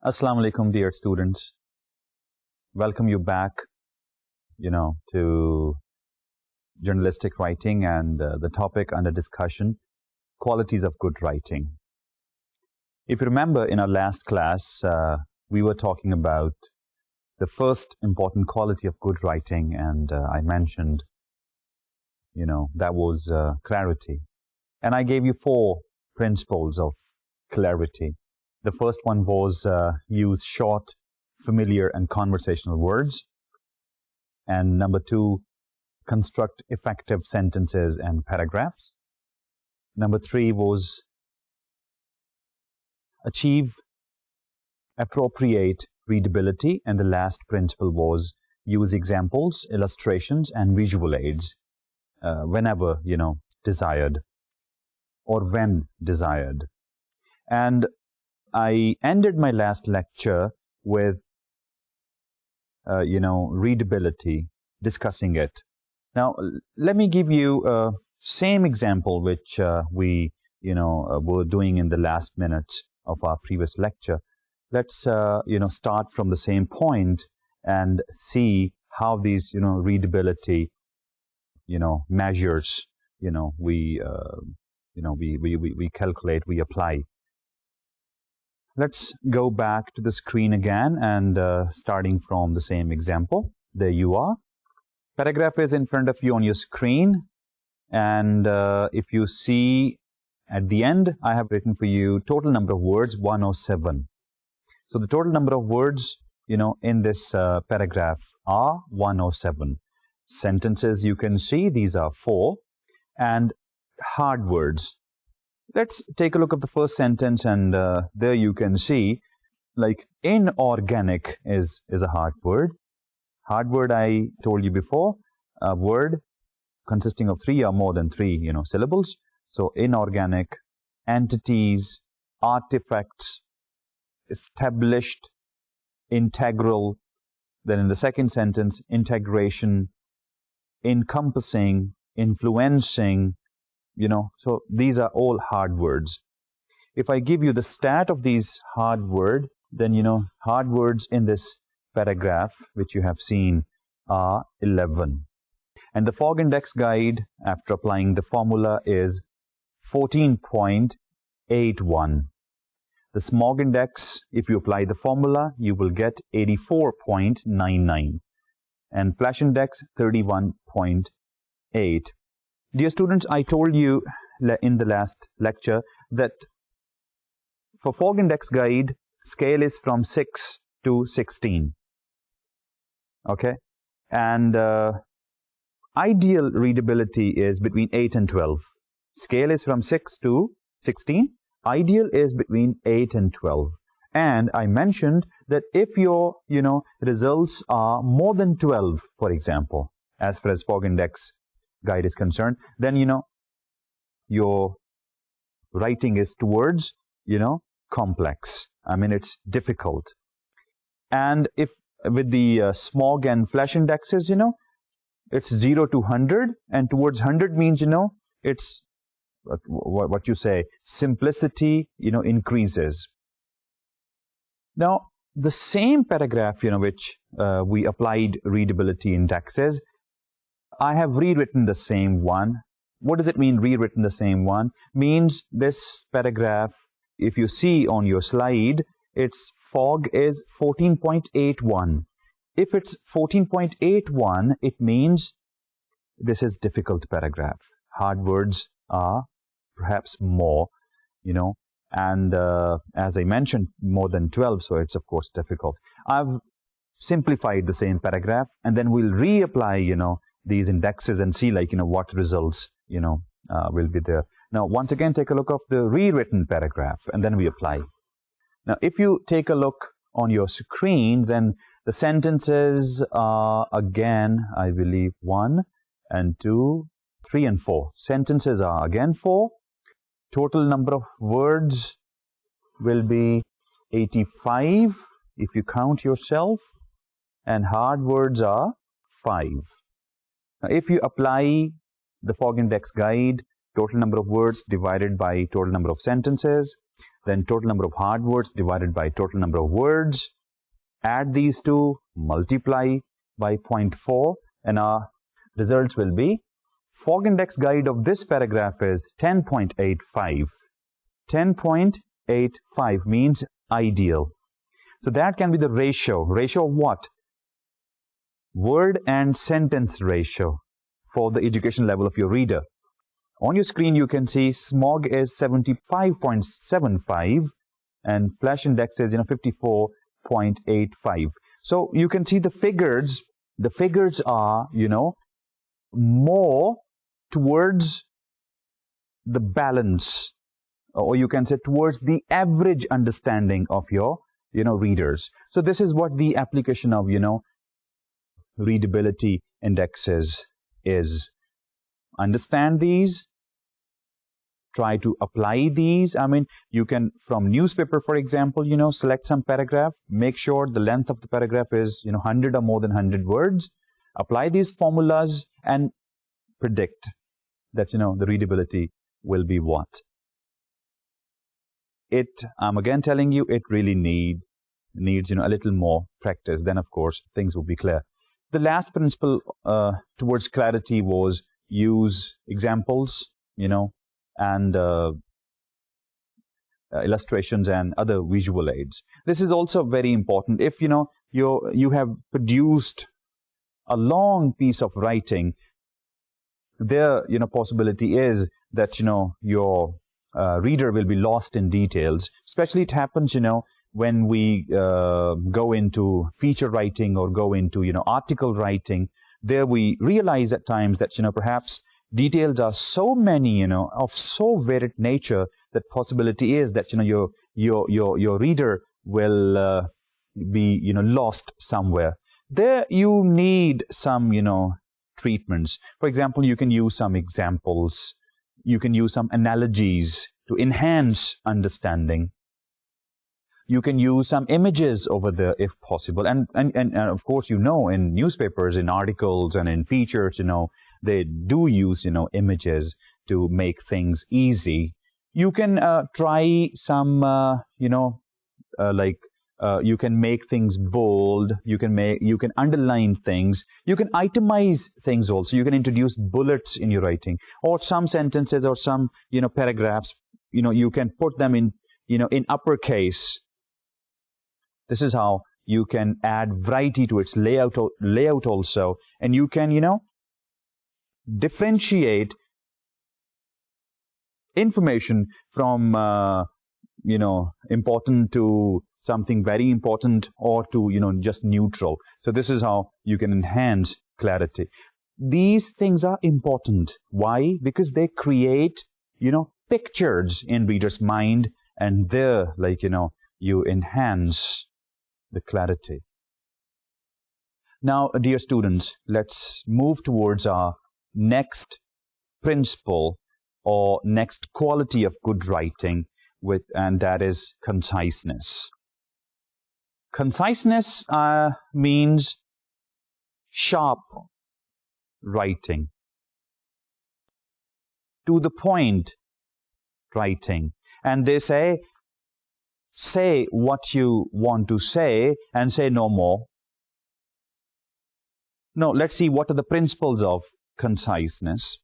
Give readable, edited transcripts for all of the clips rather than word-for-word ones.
Assalamu alaikum, dear students. Welcome you back, to journalistic writing and the topic under discussion, qualities of good writing. If you remember, in our last class, we were talking about the first important quality of good writing, and I mentioned, that was clarity. And I gave you 4 principles of clarity. The first one was use short, familiar, and conversational words. And number 2, construct effective sentences and paragraphs. Number 3 was achieve appropriate readability. And the last principle was use examples, illustrations, and visual aids whenever, desired, or when desired. And I ended my last lecture with, readability, discussing it. Now, let me give you same example which we, were doing in the last minutes of our previous lecture. Let's, start from the same point and see how these, readability, measures, we calculate, we apply. Let's go back to the screen again and starting from the same example. There you are. Paragraph is in front of you on your screen. And if you see at the end, I have written for you total number of words, 107. So the total number of words, in this paragraph are 107. Sentences you can see, these are 4. And hard words. Let's take a look at the first sentence, and there you can see, like, inorganic is a hard word. Hard word, I told you before, a word consisting of 3 or more than 3, syllables. So, inorganic, entities, artifacts, established, integral. Then in the second sentence, integration, encompassing, influencing, so these are all hard words. If I give you the stat of these hard word, then, hard words in this paragraph, which you have seen, are 11. And the Fog Index guide, after applying the formula, is 14.81. The Smog Index, if you apply the formula, you will get 84.99. And Flash Index, 31.8. Dear students, I told you in the last lecture that for Fog Index guide, scale is from 6 to 16. Okay? And ideal readability is between 8 and 12. Scale is from 6 to 16. Ideal is between 8 and 12. And I mentioned that if your, results are more than 12, for example, as far as Fog Index guide is concerned, then, your writing is towards, complex. I mean, it's difficult. And if with the Smog and Flash indexes, it's 0 to 100, and towards 100 means, it's what you say, simplicity, increases. Now, the same paragraph, which we applied readability indexes, I have rewritten the same one. What does it mean, rewritten the same one? Means this paragraph, if you see on your slide, its fog is 14.81. If it's 14.81, it means this is difficult paragraph. Hard words are perhaps more, and as I mentioned, more than 12, so it's of course difficult. I've simplified the same paragraph, and then we'll reapply, these indexes and see, what results, will be there. Now, once again, take a look of the rewritten paragraph, and then we apply. Now, if you take a look on your screen, then the sentences are, again, I believe, 1 and 2, 3 and 4. Sentences are, again, 4. Total number of words will be 85, if you count yourself, and hard words are 5. Now, if you apply the Fog Index guide, total number of words divided by total number of sentences, then total number of hard words divided by total number of words. Add these two, multiply by 0.4, and our results will be, Fog Index guide of this paragraph is 10.85. 10.85 means ideal. So that can be the ratio. Ratio of what? Word and sentence ratio for the education level of your reader. On your screen, you can see SMOG is 75.75 and Flash Index is 54.85. So you can see the figures. The figures are more towards the balance, or you can say towards the average understanding of your readers. So this is what the application of readability indexes is. Understand these, try to apply these. I mean, you can, from newspaper, for example, select some paragraph, make sure the length of the paragraph is 100 or more than 100 words, apply these formulas and predict that the readability will be what. I'm again telling you, it really needs a little more practice. Then of course things will be clear. The last principle towards clarity was use examples, and illustrations and other visual aids. This is also very important. If you have produced a long piece of writing, there possibility is that your reader will be lost in details. Especially it happens when we go into feature writing or go into article writing. There we realize at times that perhaps details are so many of so varied nature that possibility is that your reader will be lost somewhere. There you need some treatments. For example, you can use some examples, you can use some analogies to enhance understanding. You can use some images over there if possible. And of course, in newspapers, in articles, and in features, they do use, images to make things easy. You can try some, you can make things bold. You can underline things. You can itemize things also. You can introduce bullets in your writing, or some sentences or some, paragraphs. You can put them in uppercase. This is how you can add variety to its layout also, and you can, differentiate information from, important to something very important, or to, just neutral. So this is how you can enhance clarity. These things are important. Why? Because they create, pictures in reader's mind, and there, you enhance the clarity. Now, dear students, let's move towards our next principle or next quality of good writing, and that is conciseness. Conciseness means sharp writing, to the point writing. And they say what you want to say and say no more. No, let's see what are the principles of conciseness.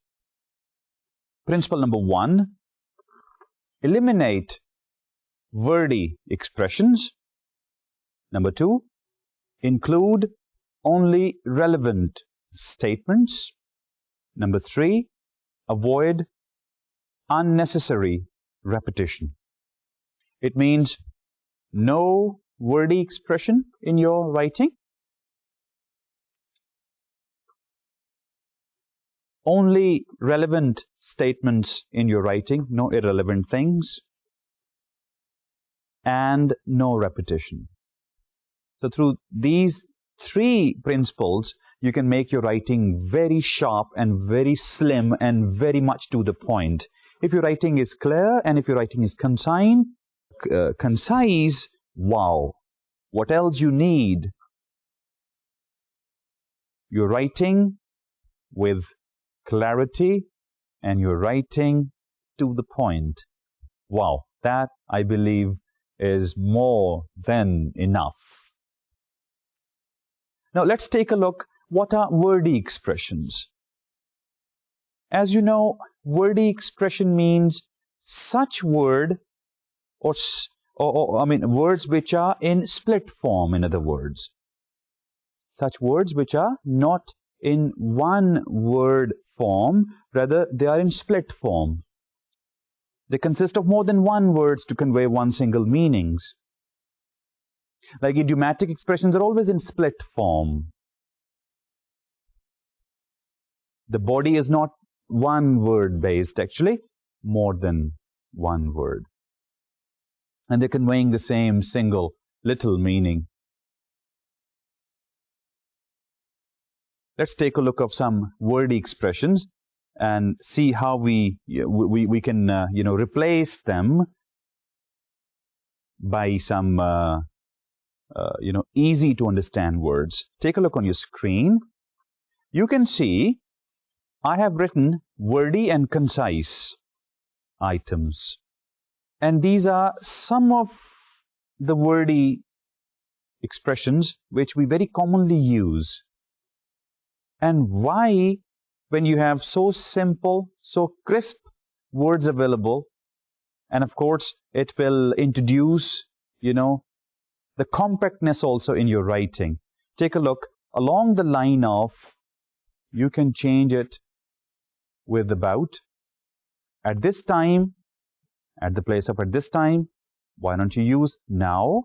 Principle number 1, eliminate wordy expressions. Number 2, include only relevant statements. Number 3, avoid unnecessary repetition. It means no wordy expression in your writing, only relevant statements in your writing, no irrelevant things, and no repetition. So through these 3 principles, you can make your writing very sharp and very slim and very much to the point. If your writing is clear and if your writing is concise, wow, what else you need? You're writing with clarity and you're writing to the point. Wow, That, I believe, is more than enough. Now, let's take a look. What are wordy expressions? As you know, wordy expression means such word words which are in split form, in other words. Such words which are not in one word form, rather they are in split form. They consist of more than one words to convey one single meanings. Like idiomatic expressions are always in split form. The body is not one word based, actually, more than one word. And they're conveying the same single little meaning. Let's take a look of some wordy expressions and see how we can replace them by some easy to understand words. Take a look on your screen. You can see I have written wordy and concise items. And these are some of the wordy expressions which we very commonly use. And why, when you have so simple, so crisp words available, and of course, it will introduce, the compactness also in your writing. Take a look along the line of, you can change it with about. At this time, at the place of at this time, why don't you use now?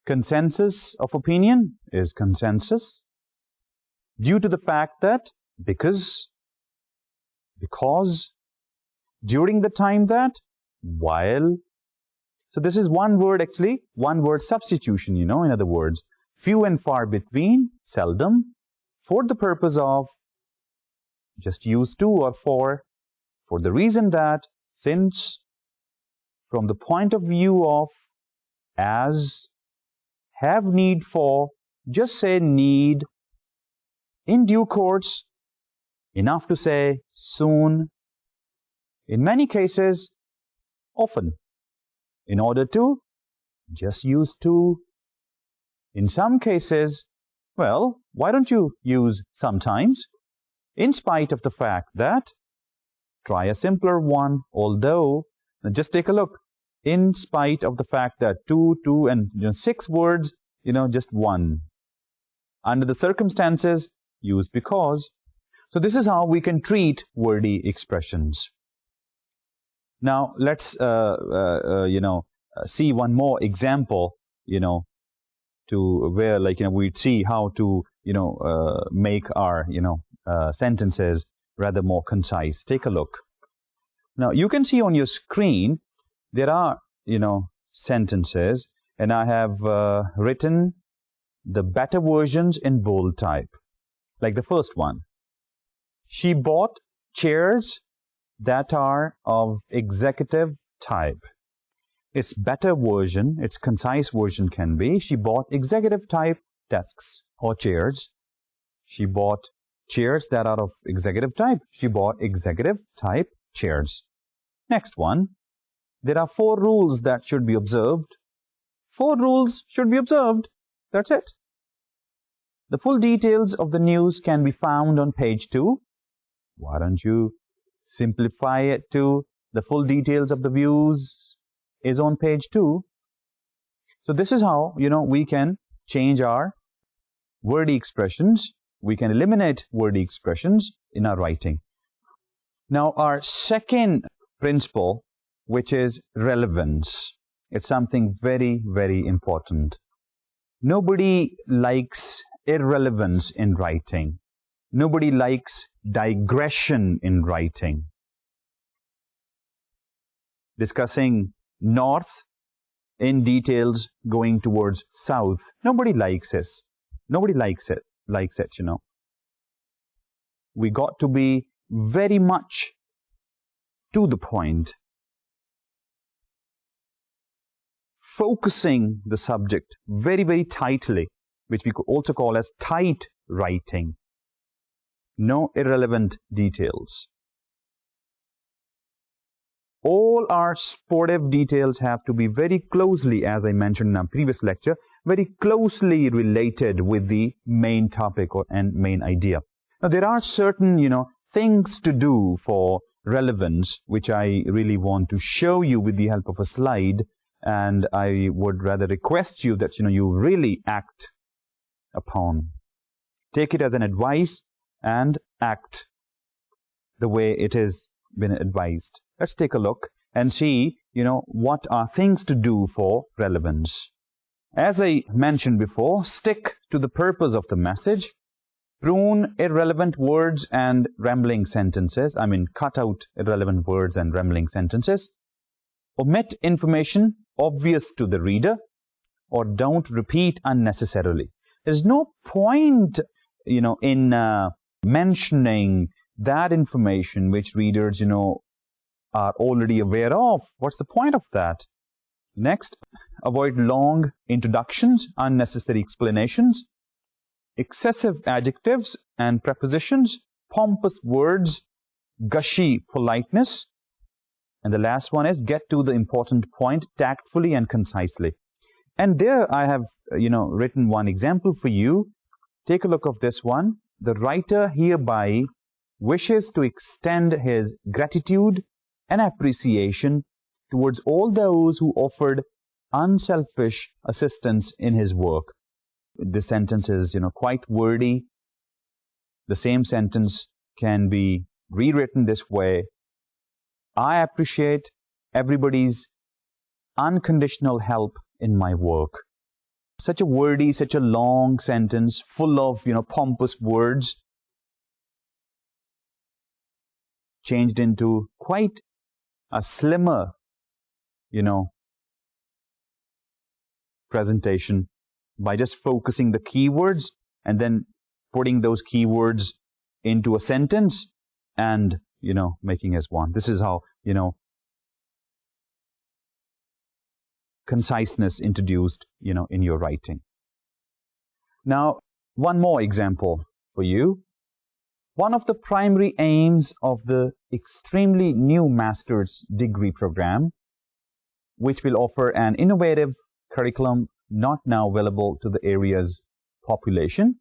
Consensus of opinion is consensus. Due to the fact that, because, during the time that, while. So this is one word actually, one word substitution, in other words. Few and far between, seldom. For the purpose of, just use to or for the reason that, since, from the point of view of, as, have need for, just say need, in due course, enough to say soon, in many cases, often, in order to, just use to, in some cases, well, why don't you use sometimes, in spite of the fact that, try a simpler one, although, just take a look, in spite of the fact that two, and 6 words, just one. Under the circumstances, use because. So this is how we can treat wordy expressions. Now, let's, see one more example, to where, we'd see how to, make our, sentences rather more concise. Take a look. Now, you can see on your screen, there are, sentences, and I have written the better versions in bold type. Like the first one. She bought chairs that are of executive type. Its better version, its concise version can be, she bought executive type desks or chairs. She bought chairs that are of executive type. She bought executive type chairs. Next one. There are 4 rules that should be observed. 4 rules should be observed. That's it. The full details of the news can be found on page 2. Why don't you simplify it to the full details of the views is on page 2. So this is how, we can change our wordy expressions. We can eliminate wordy expressions in our writing. Now, our second principle, which is relevance. It's something very, very important. Nobody likes irrelevance in writing. Nobody likes digression in writing. Discussing north in details going towards south. Nobody likes this. Nobody likes it. We got to be very much to the point. Focusing the subject very, very tightly, which we could also call as tight writing. No irrelevant details. all our sportive details have to be very closely, as I mentioned in our previous lecture, very closely related with the main topic and main idea. Now, there are certain, things to do for relevance, which I really want to show you with the help of a slide, and I would rather request you that, you really act upon. Take it as an advice and act the way it has been advised. Let's take a look and see, what are things to do for relevance. As I mentioned before, stick to the purpose of the message. Prune irrelevant words and rambling sentences. Cut out irrelevant words and rambling sentences. Omit information obvious to the reader, or don't repeat unnecessarily. There's no point, in mentioning that information which readers, are already aware of. What's the point of that? Next, avoid long introductions, unnecessary explanations, excessive adjectives and prepositions, pompous words, gushy politeness. And the last one is get to the important point tactfully and concisely. And there I have, written one example for you. Take a look of this one. The writer hereby wishes to extend his gratitude and appreciation towards all those who offered unselfish assistance in his work. This sentence is, quite wordy. The same sentence can be rewritten this way. I appreciate everybody's unconditional help in my work. Such a wordy, such a long sentence, full of, pompous words, changed into quite a slimmer, presentation by just focusing the keywords and then putting those keywords into a sentence and, making as one. This is how, conciseness introduced, in your writing. Now, one more example for you. One of the primary aims of the extremely new master's degree program, which will offer an innovative curriculum not now available to the area's population,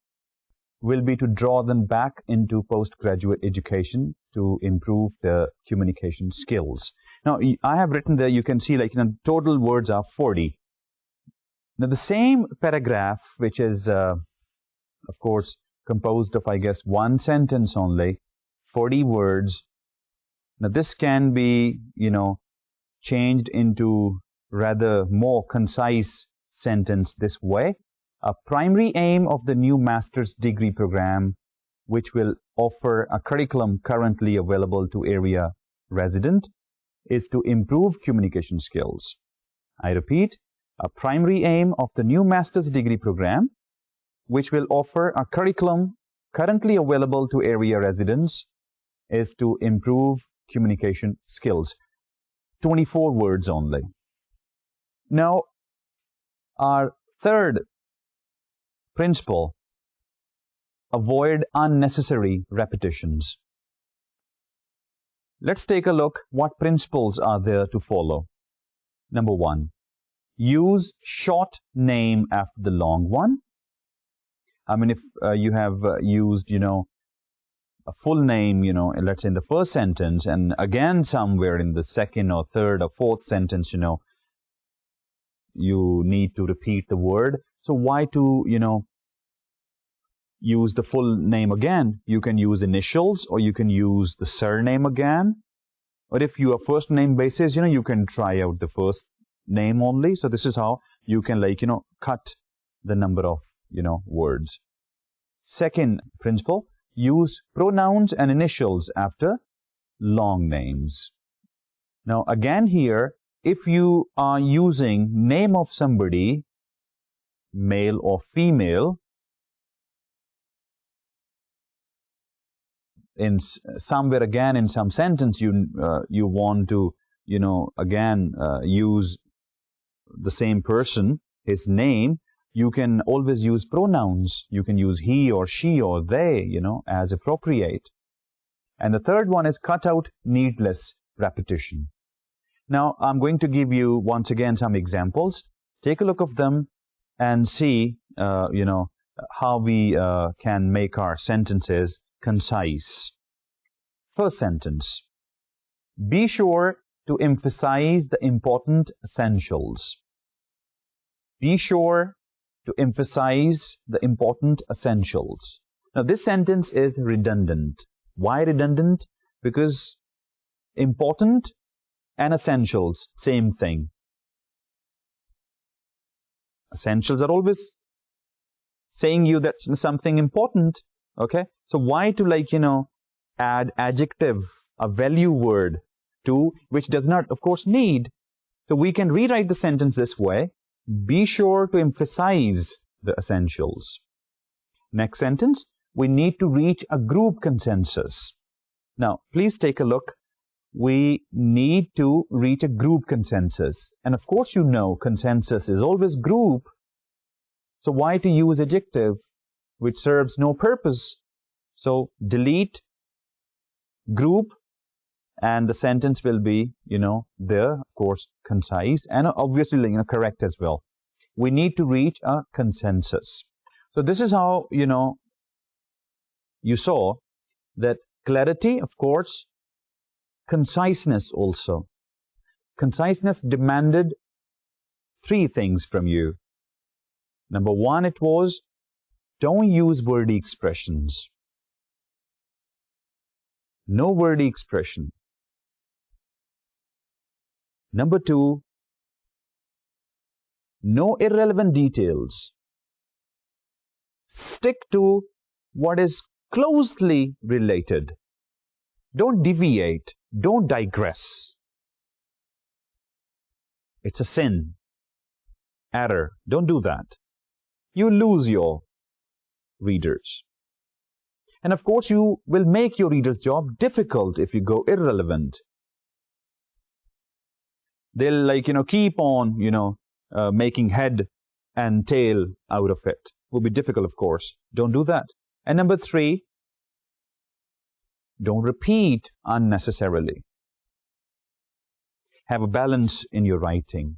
will be to draw them back into postgraduate education to improve their communication skills. Now, I have written there, you can see total words are 40. Now, the same paragraph, which is, of course, composed of, I guess, one sentence only, 40 words. Now, this can be, changed into rather more concise sentence this way. A primary aim of the new master's degree program, which will offer a curriculum currently available to area resident, is to improve communication skills. I repeat, a primary aim of the new master's degree program, which will offer a curriculum currently available to area residents, is to improve communication skills. 24 words only. Now, our third principle, avoid unnecessary repetitions. Let's take a look what principles are there to follow. Number one, use short name after the long one. If you have used, a full name, let's say in the first sentence, and again somewhere in the second or third or fourth sentence, you need to repeat the word. So why to, use the full name again? You can use initials, or you can use the surname again. Or if you are first name basis, you can try out the first name only. So this is how you can cut the number of, words. Second principle, use pronouns and initials after long names. Now again here, if you are using name of somebody, male or female, in somewhere again in some sentence you want to again use the same person, his name, you can always use pronouns. You can use he or she or they, as appropriate. And the third one is cut out needless repetition. Now, I'm going to give you, once again, some examples. Take a look of them and see, how we can make our sentences concise. First sentence. Be sure to emphasize the important essentials. Be sure to emphasize the important essentials. Now, this sentence is redundant. Why redundant? Because important and essentials, same thing. Essentials are always saying you that something important, okay? So why to add adjective, a value word to which does not, of course, need. So we can rewrite the sentence this way. Be sure to emphasize the essentials. Next sentence, we need to reach a group consensus. Now, please take a look. We need to reach a group consensus. And of course, consensus is always group. So why to use adjective which serves no purpose? So delete group and the sentence will be, there, of course, concise and obviously, correct as well. We need to reach a consensus. So this is how, you saw that clarity, of course, conciseness also. Conciseness demanded 3 things from you. Number 1, it was, don't use wordy expressions. No wordy expression. Number 2, no irrelevant details. Stick to what is closely related. Don't deviate. Don't digress. It's a sin. Error. Don't do that. You lose your readers. And of course, you will make your reader's job difficult if you go irrelevant. They'll keep on, making head and tail out of it. Will be difficult, of course. Don't do that. And number 3, don't repeat unnecessarily. Have a balance in your writing.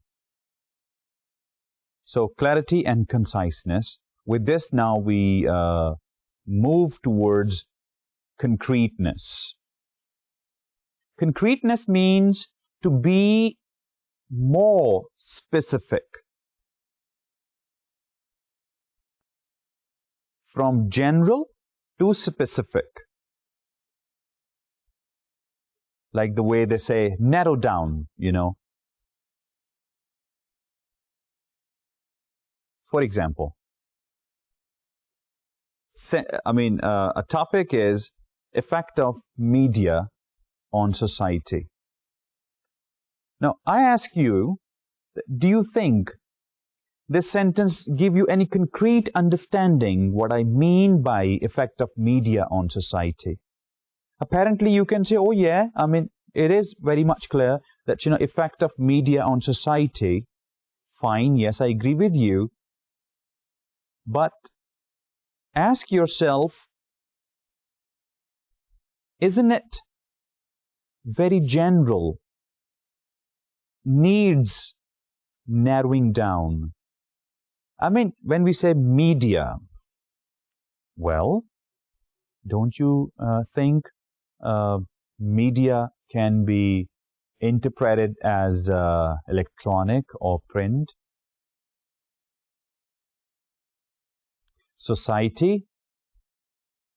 So clarity and conciseness. With this now we move towards concreteness. Concreteness means to be more specific. From general to specific. Like the way they say, narrow down, For example, a topic is effect of media on society. Now, I ask you, do you think this sentence give you any concrete understanding what I mean by effect of media on society? Apparently, you can say, oh yeah, it is very much clear that, effect of media on society. Fine, yes, I agree with you. But ask yourself, isn't it very general? Needs narrowing down. When we say media, well, don't you think media can be interpreted as electronic or print? Society,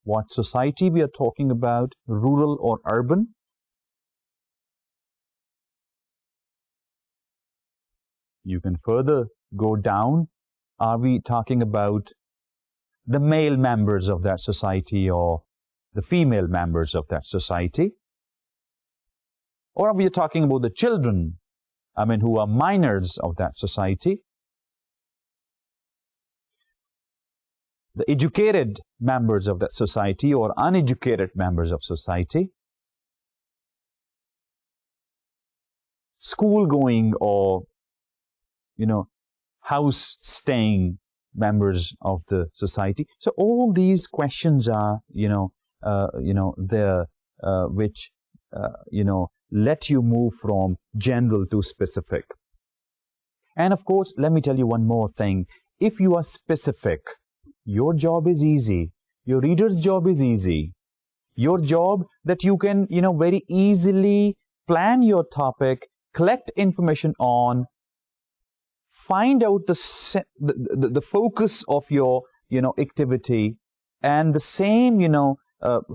what society we are talking about, rural or urban? You can further go down. Are we talking about the male members of that society or the female members of that society? Or are we talking about the children, who are minors of that society? The educated members of that society or uneducated members of society? School-going or, house-staying members of the society. So all these questions are, there, which let you move from general to specific. And of course, let me tell you one more thing. If you are specific, your job is easy. Your reader's job is easy. Your job that you can, very easily plan your topic, collect information on, find out the focus of your, activity, and the same,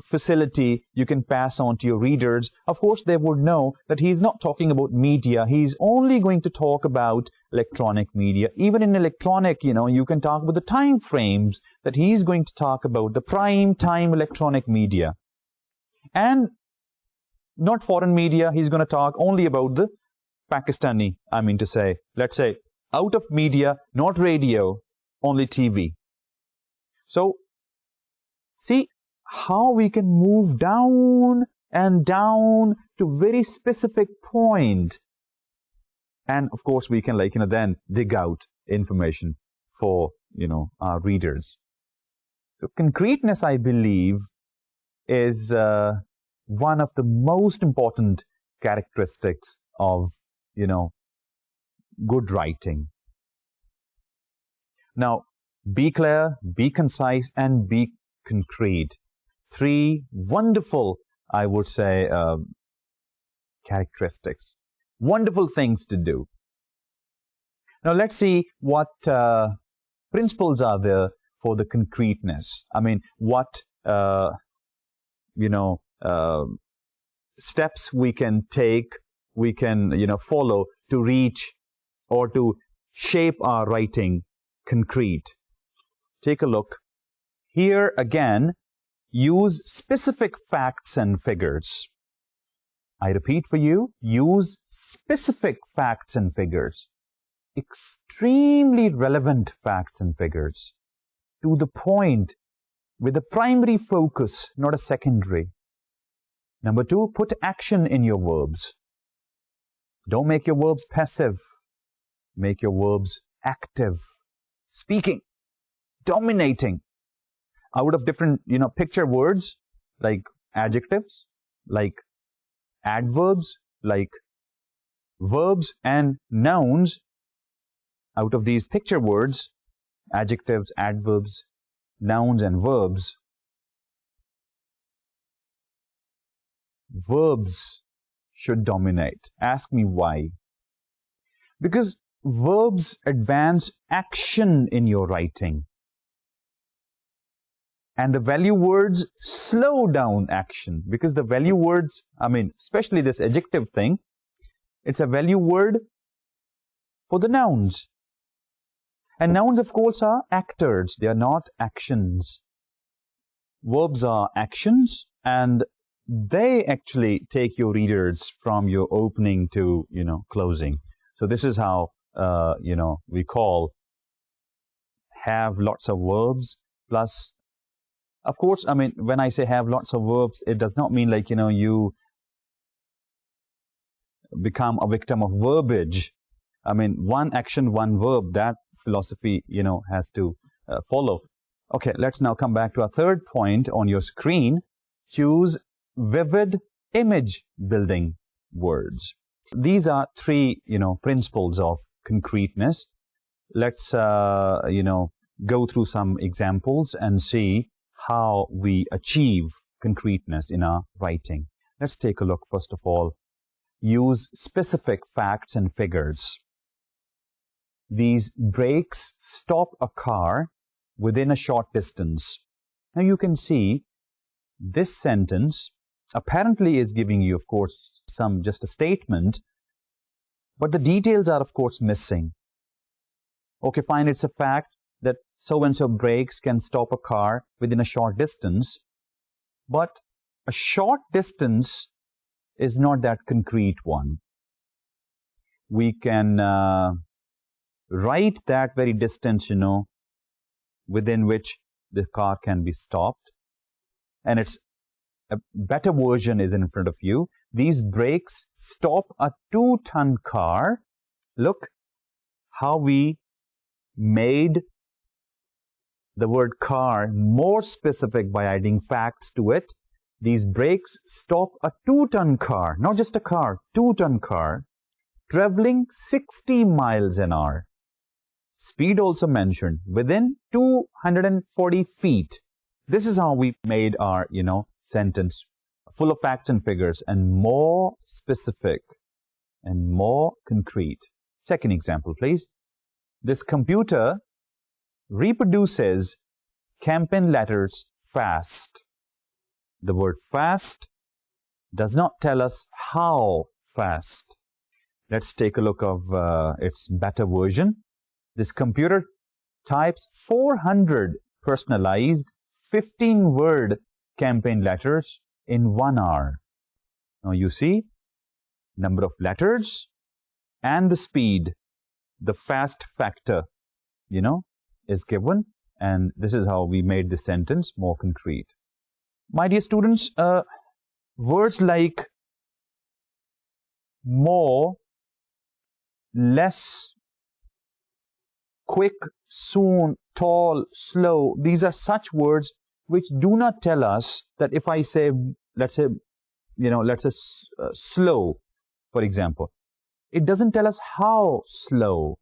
facility you can pass on to your readers. Of course, they would know that he's not talking about media. He's only going to talk about electronic media. Even in electronic, you can talk about the time frames that he's going to talk about, the prime time electronic media. And not foreign media, he's going to talk only about the Pakistani, let's say, out of media, not radio, only TV. So, see how we can move down and down to very specific point. And of course, we can then dig out information for, our readers. So, concreteness, I believe, is one of the most important characteristics of, good writing. Now, be clear, be concise, and be concrete. 3 wonderful, I would say, characteristics. Wonderful things to do. Now, let's see what principles are there for the concreteness. What, steps we can take, we can, follow to reach or to shape our writing concrete. Take a look. Here again, use specific facts and figures. I repeat for you, use specific facts and figures. Extremely relevant facts and figures. To the point, with a primary focus, not a secondary. Number 2, put action in your verbs. Don't make your verbs passive. Make your verbs active. Speaking, dominating. Out of different, picture words, like adjectives, like adverbs, like verbs and nouns. Out of these picture words, adjectives, adverbs, nouns and verbs, verbs should dominate. Ask me why. Because verbs advance action in your writing. And the value words slow down action. Because the value words, especially this adjective thing, it's a value word for the nouns. And nouns, of course, are actors. They are not actions. Verbs are actions, and they actually take your readers from your opening to, closing. So this is how, we call have lots of verbs plus, of course, when I say have lots of verbs, it does not mean like, you become a victim of verbage. One action, one verb, that philosophy, has to follow. Okay, let's now come back to our third point on your screen. Choose vivid image building words. These are 3, principles of concreteness. Let's, go through some examples and see how we achieve concreteness in our writing. Let's take a look. First of all, use specific facts and figures. These brakes stop a car within a short distance. Now you can see this sentence apparently is giving you, of course, just a statement, but the details are, of course, missing. Okay, fine, it's a fact that so-and-so brakes can stop a car within a short distance, but a short distance is not that concrete one. We can write that very distance, within which the car can be stopped. And it's a better version is in front of you. These brakes stop a 2-ton car. Look how we made the word car more specific by adding facts to it. These brakes stop a 2-ton car, not just a car, 2-ton car, traveling 60 miles an hour. Speed also mentioned, within 240 feet. This is how we made our, sentence full of facts and figures and more specific and more concrete. Second example, please. This computer reproduces campaign letters fast. The word fast does not tell us how fast. Let's take a look of its beta version. This computer types 400 personalized 15-word campaign letters in 1 hour. Now you see, number of letters and the speed, the fast factor, is given, and this is how we made the sentence more concrete. My dear students, words like more, less, quick, soon, tall, slow, these are such words which do not tell us that if I say, let's say slow, for example, it doesn't tell us how slow.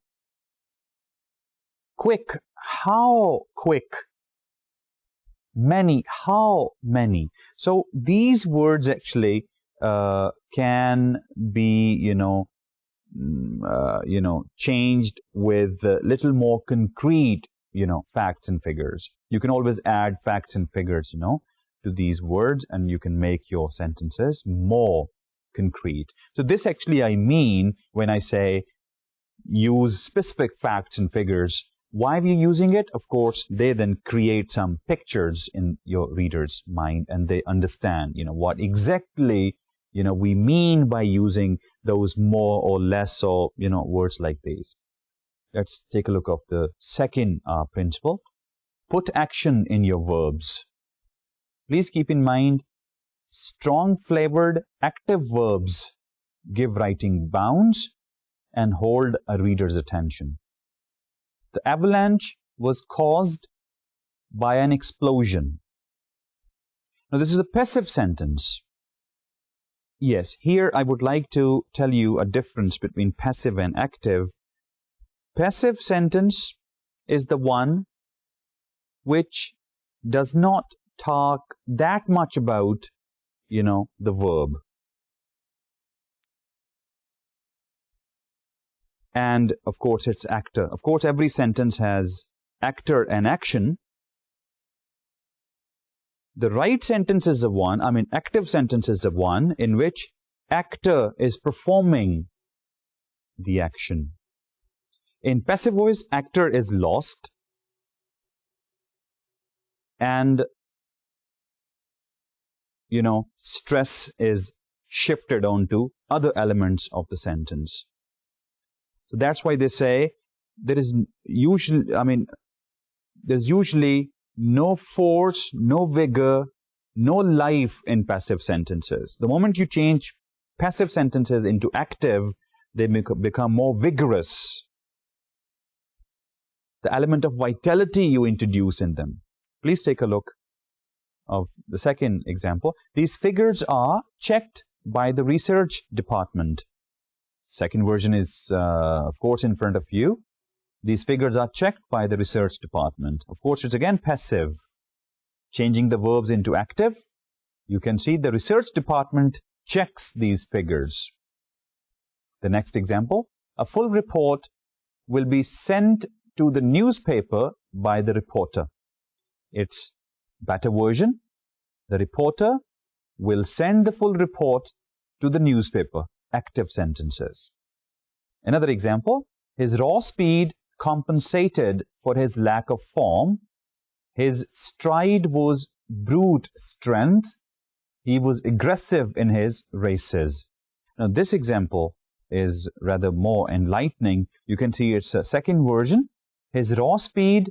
Quick, how quick. Many, how many. So these words actually can be, changed with a little more concrete, facts and figures. You can always add facts and figures, to these words, and you can make your sentences more concrete. So this actually I mean when I say use specific facts and figures. Why are we using it? Of course, they then create some pictures in your reader's mind, and they understand, what exactly, we mean by using those more or less or, words like these. Let's take a look of the second principle. Put action in your verbs. Please keep in mind, strong-flavored active verbs give writing bounds and hold a reader's attention. The avalanche was caused by an explosion. Now, this is a passive sentence. Yes, here I would like to tell you a difference between passive and active. Passive sentence is the one which does not talk that much about, the verb. And, of course, it's actor. Of course, every sentence has actor and action. The right sentence is the one, active sentence is the one in which actor is performing the action. In passive voice, actor is lost and, stress is shifted onto other elements of the sentence. So that's why they say there's usually no force, no vigor, no life in passive sentences. The moment you change passive sentences into active, they become more vigorous. The element of vitality you introduce in them. Please take a look of the second example. These figures are checked by the research department. Second version is, of course, in front of you. These figures are checked by the research department. Of course, it's again passive. Changing the verbs into active, you can see the research department checks these figures. The next example, a full report will be sent to the newspaper by the reporter. It's better version. The reporter will send the full report to the newspaper. Active sentences. Another example, his raw speed compensated for his lack of form. His stride was brute strength. He was aggressive in his races. Now, this example is rather more enlightening. You can see it's a second version. His raw speed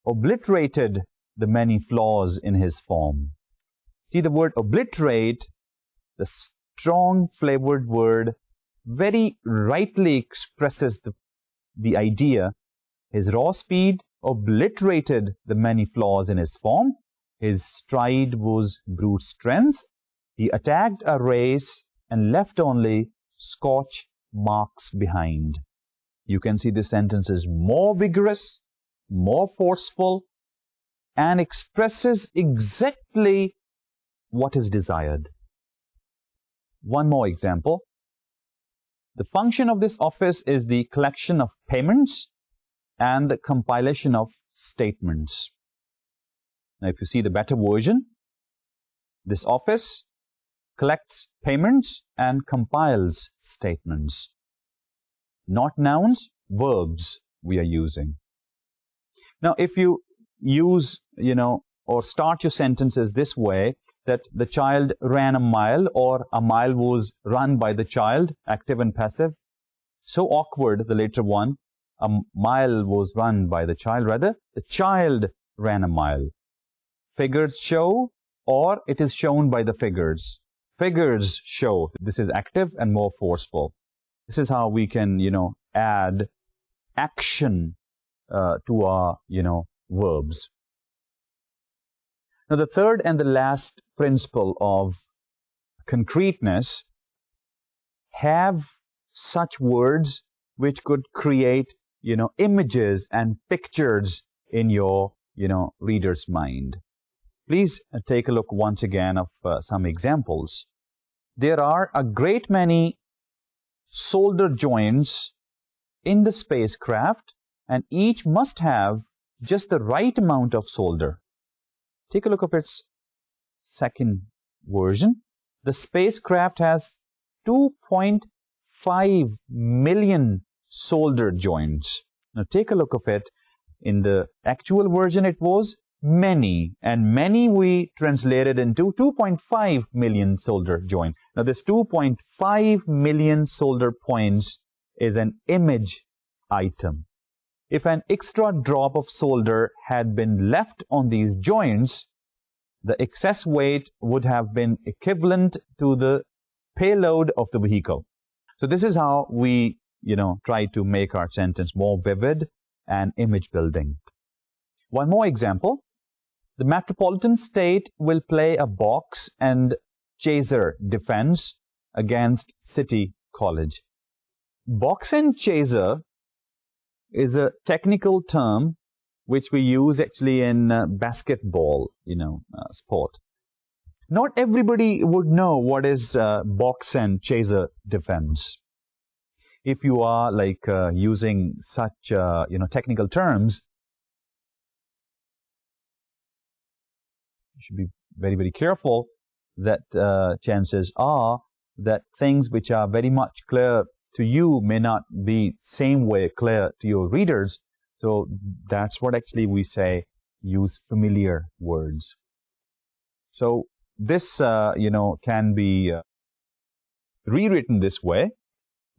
obliterated the many flaws in his form. See the word obliterate, the strong flavored word, very rightly expresses the idea. His raw speed obliterated the many flaws in his form. His stride was brute strength. He attacked a race and left only scorch marks behind. You can see this sentence is more vigorous, more forceful, and expresses exactly what is desired. One more example. The function of this office is the collection of payments and the compilation of statements. Now, if you see the better version, this office collects payments and compiles statements. Not nouns, verbs we are using. Now, if you use, or start your sentences this way, that the child ran a mile or a mile was run by the child, active and passive. So awkward, the later one. A mile was run by the child. Rather, the child ran a mile. Figures show, or it is shown by the figures. Figures show. This is active and more forceful. This is how we can, add action to our, verbs. Now, the third and the last principle of concreteness, have such words which could create, images and pictures in your, reader's mind. Please take a look once again of some examples. There are a great many solder joints in the spacecraft, and each must have just the right amount of solder. Take a look at its second version. The spacecraft has 2.5 million solder joints. Now take a look at it. In the actual version, it was many, and many we translated into 2.5 million solder joints. Now this 2.5 million solder points is an image item. If an extra drop of solder had been left on these joints, the excess weight would have been equivalent to the payload of the vehicle. So this is how we, try to make our sentence more vivid and image building. One more example. The metropolitan state will play a box and chaser defense against City College. Box and chaser is a technical term which we use actually in basketball, sport. Not everybody would know what is box and chaser defense. If you are using such technical terms, you should be very, very careful that chances are that things which are very much clear to you may not be same way clear to your readers. So that's what actually we say, use familiar words. So this, can be rewritten this way.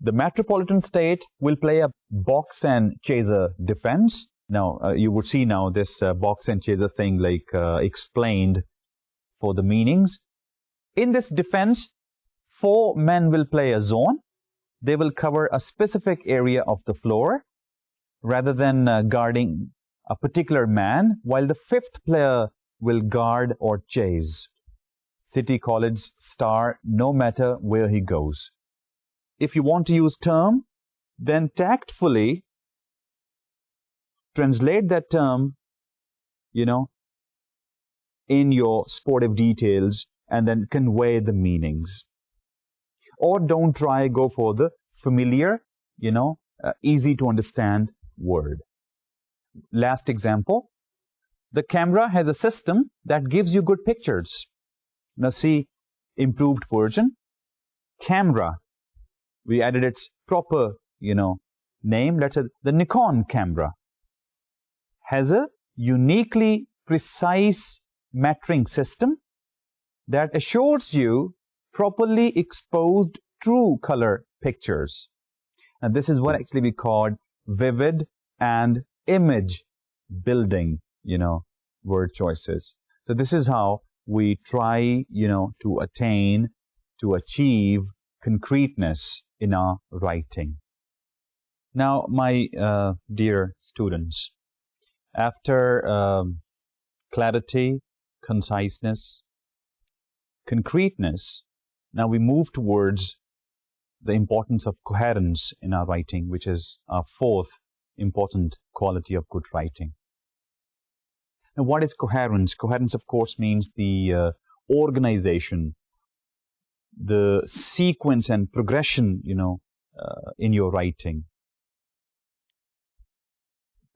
The metropolitan state will play a box and chaser defense. Now, you would see now this box and chaser thing explained for the meanings. In this defense, 4 men will play a zone. They will cover a specific area of the floor rather than guarding a particular man, while the 5th player will guard or chase City College star no matter where he goes. If you want to use term, then tactfully translate that term, in your sportive details and then convey the meanings. Or don't try, go for the familiar, easy to understand word. Last example, the camera has a system that gives you good pictures. Now see, improved version, camera. We added its proper, name. Let's say the Nikon camera has a uniquely precise metering system that assures you properly exposed true color pictures. And this is what actually we call vivid and image building, word choices. So this is how we try, to achieve concreteness in our writing. Now, my dear students, after clarity, conciseness, concreteness. Now we move towards the importance of coherence in our writing, which is our fourth important quality of good writing. Now, what is coherence? Coherence, of course, means the organization, the sequence and progression, in your writing.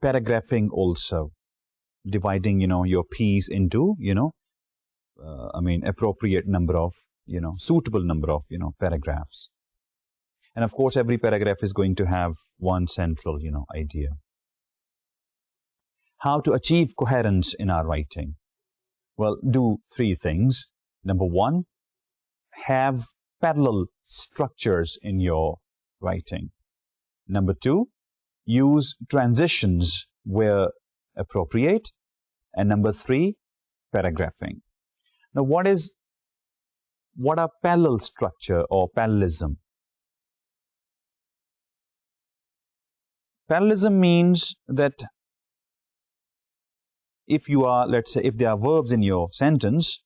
Paragraphing also, dividing, your piece into, appropriate number of, suitable number of, paragraphs. And of course, every paragraph is going to have one central, idea. How to achieve coherence in our writing? Well, do three things. Number one, have parallel structures in your writing. Number two, use transitions where appropriate. And number three, paragraphing. Now, what are parallel structure or parallelism? Parallelism means that if you are, let's say, if there are verbs in your sentence,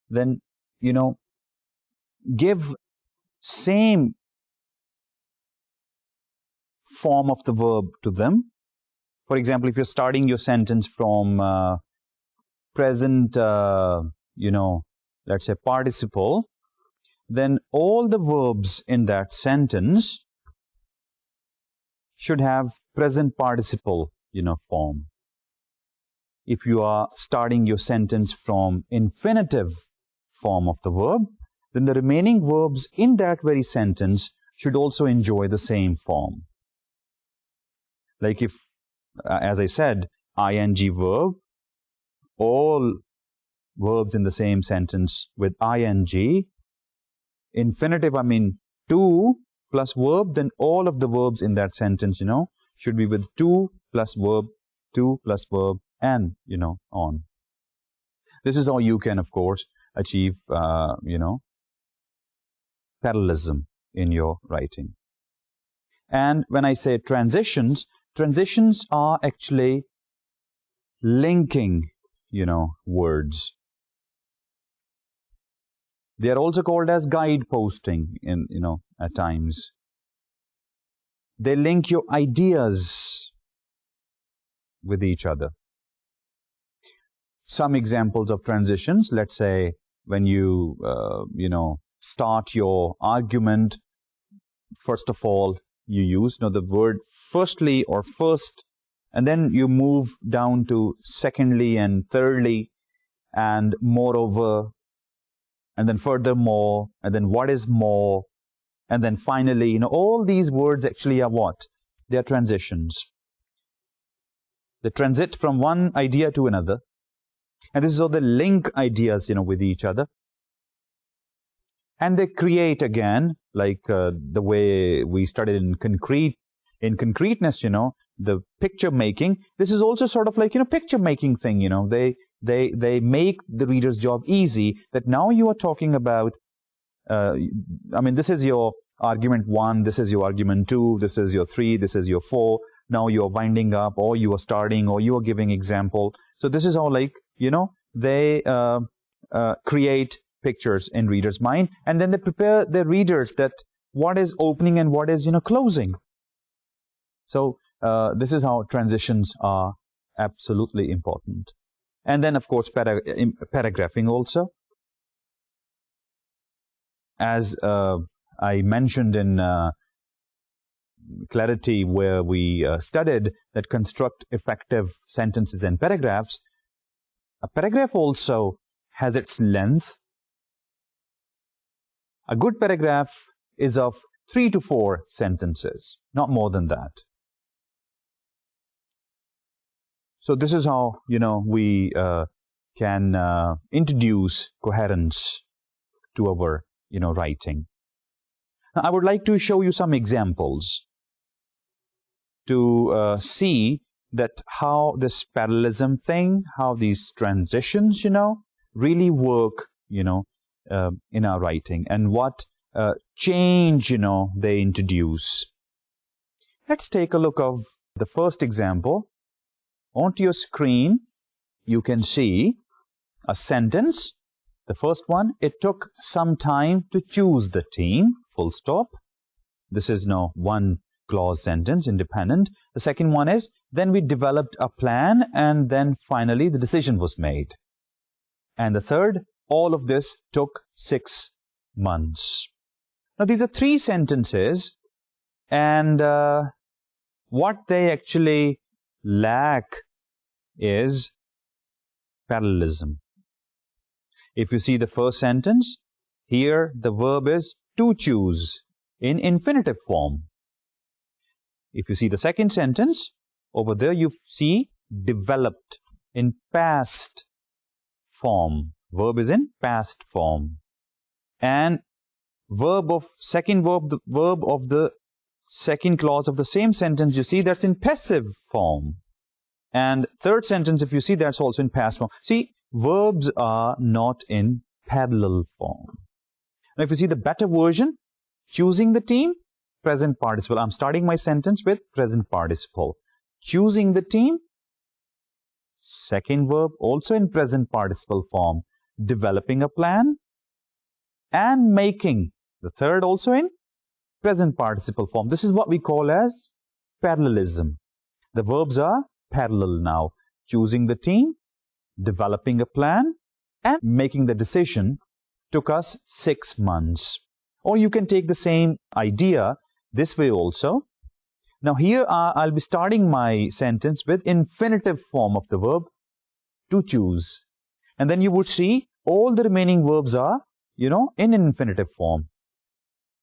then, give same form of the verb to them. For example, if you're starting your sentence from present, let's say participle, then all the verbs in that sentence should have present participle, form. If you are starting your sentence from infinitive form of the verb, then the remaining verbs in that very sentence should also enjoy the same form. Like if, as I said, ing verb, all verbs in the same sentence with ing, infinitive, to plus verb, then all of the verbs in that sentence, should be with to plus verb, and, on. This is how you can, of course, achieve, parallelism in your writing. And when I say transitions, transitions are actually linking, words. They are also called as guideposting in, at times. They link your ideas with each other. Some examples of transitions, let's say when you, start your argument, first of all, you use the word firstly or first, and then you move down to secondly and thirdly, and moreover, and then furthermore, and then what is more, and then finally, all these words actually are what? They are transitions. They transit from one idea to another, and this is how they link ideas, with each other. And they create again, like the way we studied in concreteness, the picture making. This is also sort of like, picture making thing, They make the reader's job easy, that now you are talking about, this is your argument 1, this is your argument 2, this is your 3, this is your 4. Now you are winding up, or you are starting, or you are giving example. So this is how, like, they create pictures in reader's mind, and then they prepare their readers that what is opening and what is, closing. So this is how transitions are absolutely important. And then, of course, paragraphing also. As I mentioned in Clarity, where we studied that construct effective sentences and paragraphs, a paragraph also has its length. A good paragraph is of 3 to 4 sentences, not more than that. So this is how, we can introduce coherence to our, writing. Now, I would like to show you some examples to see that how this parallelism thing, how these transitions, really work, in our writing, and what change, they introduce. Let's take a look of the first example. Onto your screen, you can see a sentence. The first one, it took some time to choose the team, full stop. This is now one clause sentence, independent. The second one is, then we developed a plan and then finally the decision was made. And the third, all of this took 6 months. Now, these are 3 sentences, and what they actually lack is parallelism. If you see the first sentence, here the verb is to choose in infinitive form. If you see the second sentence, over there you see developed in past form. Verb is in past form. And the verb of the second clause of the same sentence, you see that's in passive form. And third sentence, if you see, that's also in past form. See, verbs are not in parallel form. Now, if you see the better version, choosing the team, present participle. I'm starting my sentence with present participle. Choosing the team, second verb, also in present participle form. Developing a plan, and making, the third also in present participle form. This is what we call as parallelism. The verbs are parallel now. Choosing the team, developing a plan, and making the decision took us 6 months. Or you can take the same idea this way also. Now here I'll be starting my sentence with infinitive form of the verb to choose. And then you would see all the remaining verbs are, in infinitive form.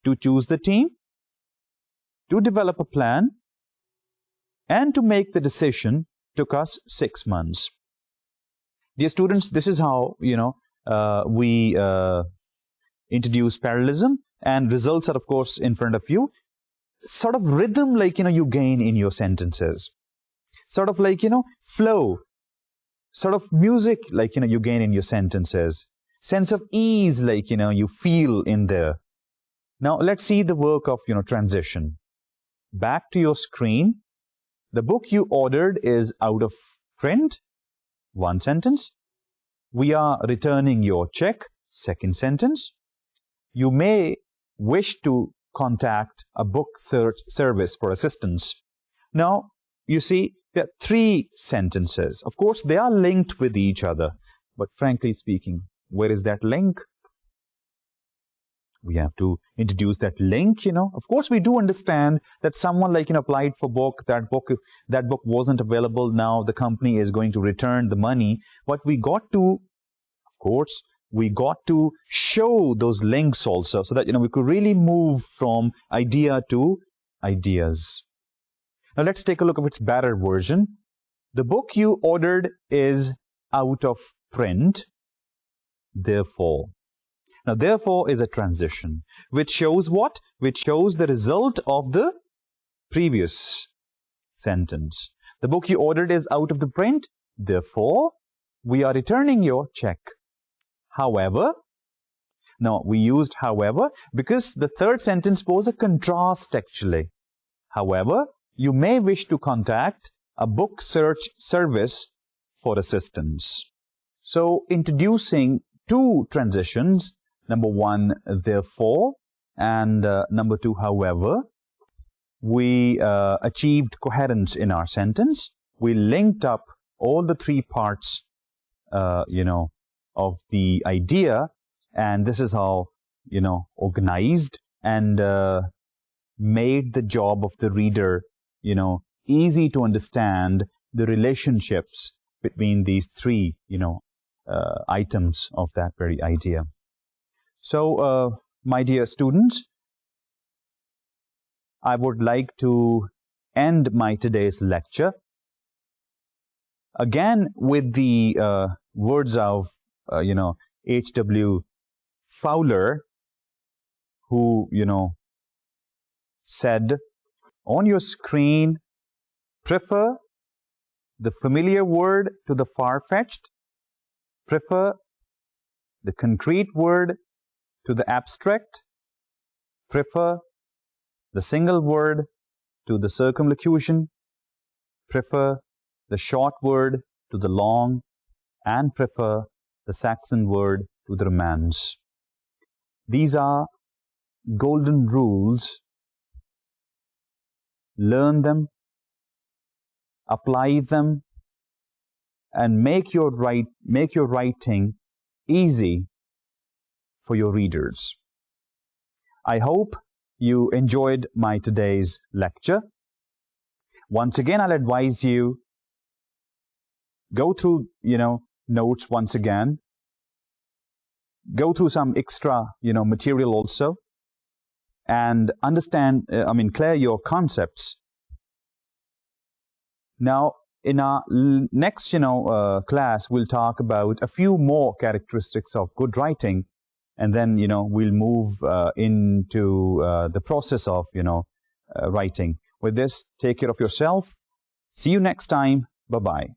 To choose the team, to develop a plan, and to make the decision took us 6 months. Dear students, this is how, we introduce parallelism, and results are, of course, in front of you. Sort of rhythm, you gain in your sentences. Sort of flow. Sort of music, you gain in your sentences. Sense of ease, you feel in there. Now, let's see the work of, transition. Back to your screen. The book you ordered is out of print. One sentence. We are returning your check. Second sentence. You may wish to contact a book search service for assistance. Now, you see, there are 3 sentences. Of course, they are linked with each other. But frankly speaking, where is that link? We have to introduce that link, Of course, we do understand that someone applied for book, that book wasn't available. Now the company is going to return the money. But we got to, of course, show those links also so that, we could really move from idea to ideas. Now, let's take a look at its better version. The book you ordered is out of print. Therefore. Now, therefore is a transition, which shows what? Which shows the result of the previous sentence. The book you ordered is out of the print. Therefore, we are returning your check. However, now we used however because the third sentence was a contrast actually. However, you may wish to contact a book search service for assistance. So, introducing 2 transitions, number 1, therefore, and number 2, however, we achieved coherence in our sentence. We linked up all the 3 parts, of the idea, and this is how, organized and made the job of the reader, easy to understand the relationships between these 3, items of that very idea. So, my dear students, I would like to end my today's lecture again with the words of, H.W. Fowler, who, said, on your screen, prefer the familiar word to the far-fetched, prefer the concrete word to the abstract, prefer the single word to the circumlocution, prefer the short word to the long, and prefer the Saxon word to the Romance. These are golden rules. Learn them, apply them, and make your writing easy for your readers. I hope you enjoyed my today's lecture. Once again, I'll advise you, go through, notes once again. Go through some extra, material also. And understand, clear your concepts. Now, in our next, class, we'll talk about a few more characteristics of good writing. And then, we'll move into the process of, writing. With this, take care of yourself. See you next time. Bye-bye.